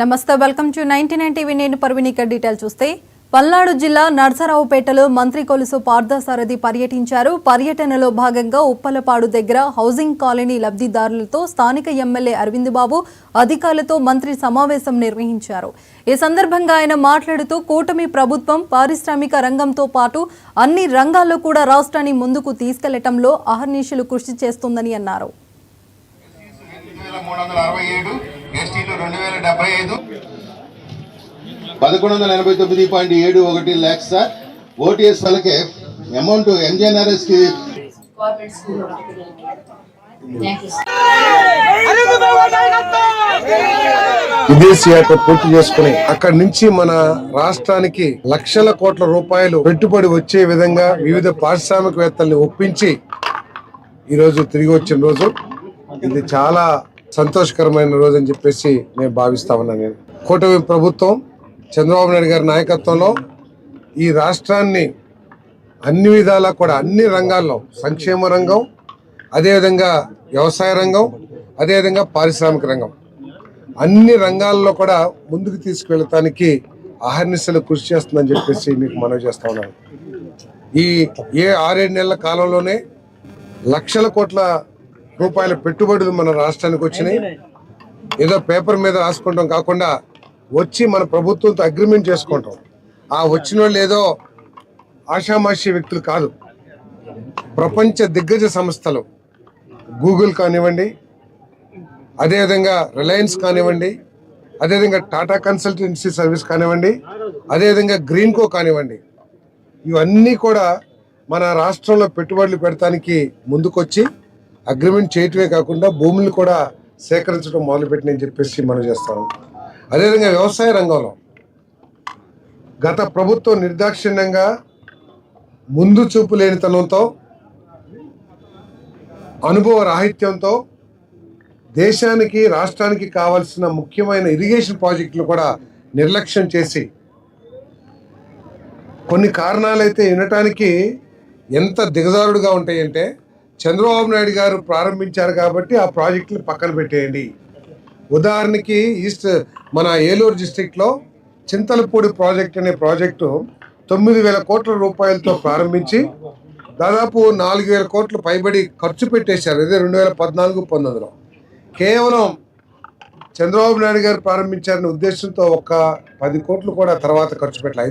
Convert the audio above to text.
నమస్తే welcome to 99 TV నేను పర్వీని detail చూస్తే పల్నాడు జిల్లా నర్సరావుపేటలో మంత్రి కొలుసు పార్థసారథి పర్యటించారు. పర్యటనలో భాగంగా ఉప్పలపాడు దగ్గర హౌసింగ్ కాలనీ లబ్ధిదారులతో స్థానిక ఎమ్మెల్యే అరవింద్ బాబు అధికారులతో మంత్రి సమావేశం నిర్వహించారు. ఈ సందర్భంగా ఆయన మాట్లాడుతూ కూటమి ప్రభుత్వం పారిశ్రామిక రంగంతో పాటు అన్ని రంగాల్లో కూడా రాష్ట్రాన్ని ముందుకు తీసుకెళ్లటంలో అహర్నిశలు కృషి చేస్తుందని అన్నారు. ఎస్టీలు 2075 1189.71 lakhs సార్. ఓటీఎస్ వాళ్ళకి అమౌంట్ ఎంజీఎన్ఆర్ఎస్ కి విదేశీ యాత్ర పూర్తి చేసుకుని అక్కడి నుంచి మన రాష్ట్రానికి లక్షల కోట్ల రూపాయలు పెట్టుబడి వచ్చే విధంగా వివిధ పారిశ్రామికవేత్తల్ని ఒప్పించి ఈరోజు తిరిగి వచ్చిన రోజు ఇది చాలా సంతోషకరమైన రోజు అని చెప్పేసి నేను భావిస్తా ఉన్నాను. నేను కూటమి ప్రభుత్వం చంద్రబాబు నాయుడు గారి నాయకత్వంలో ఈ రాష్ట్రాన్ని అన్ని విధాలా కూడా అన్ని రంగాల్లో సంక్షేమ రంగం, అదేవిధంగా వ్యవసాయ రంగం, అదేవిధంగా పారిశ్రామిక రంగం అన్ని రంగాల్లో కూడా ముందుకు తీసుకువెళ్ళటానికి అహర్నిశలు కృషి చేస్తుందని చెప్పేసి మీకు మనవి చేస్తా ఉన్నాను. ఈ 6-7 నెలల కాలంలోనే లక్షల కోట్ల రూపాయల పెట్టుబడులు మన రాష్ట్రానికి వచ్చినాయి. ఏదో పేపర్ మీద రాసుకుంటాం కాకుండా వచ్చి మన ప్రభుత్వంతో అగ్రిమెంట్ చేసుకుంటాం. ఆ వచ్చిన వాళ్ళు ఏదో ఆషామాషి వ్యక్తులు కాదు. ప్రపంచ దిగ్గజ సంస్థలు గూగుల్ కానివ్వండి, అదేవిధంగా రిలయన్స్ కానివ్వండి, అదేవిధంగా టాటా కన్సల్టెన్సీ సర్వీస్ కానివ్వండి, అదేవిధంగా గ్రీన్కో కానివ్వండి, ఇవన్నీ కూడా మన రాష్ట్రంలో పెట్టుబడులు పెడతానికి ముందుకొచ్చి అగ్రిమెంట్ చేయటమే కాకుండా భూములు కూడా సేకరించడం మొదలుపెట్టినని చెప్పేసి మనం చేస్తాము. అదేవిధంగా వ్యవసాయ రంగంలో గత ప్రభుత్వం నిర్దాక్షిణ్యంగా ముందు చూపు లేనితనంతో అనుభవ రాహిత్యంతో దేశానికి రాష్ట్రానికి కావాల్సిన ముఖ్యమైన ఇరిగేషన్ ప్రాజెక్టులు కూడా నిర్లక్ష్యం చేసి కొన్ని కారణాలైతే వినటానికి ఎంత దిగజారుడుగా ఉంటాయంటే చంద్రబాబు నాయుడు గారు ప్రారంభించారు కాబట్టి ఆ ప్రాజెక్టులు పక్కన పెట్టేయండి. ఉదాహరణకి మన ఏలూరు డిస్టిక్లో చింతలపూడి ప్రాజెక్ట్ అనే ప్రాజెక్టు 9,000 కోట్ల రూపాయలతో ప్రారంభించి దాదాపు 4,000 కోట్లు పైబడి ఖర్చు పెట్టేశారు. ఇదే 2014-19లో కేవలం చంద్రబాబు నాయుడు గారు ప్రారంభించారనే ఉద్దేశంతో 10 కోట్లు కూడా తర్వాత ఖర్చు పెట్టలేదు.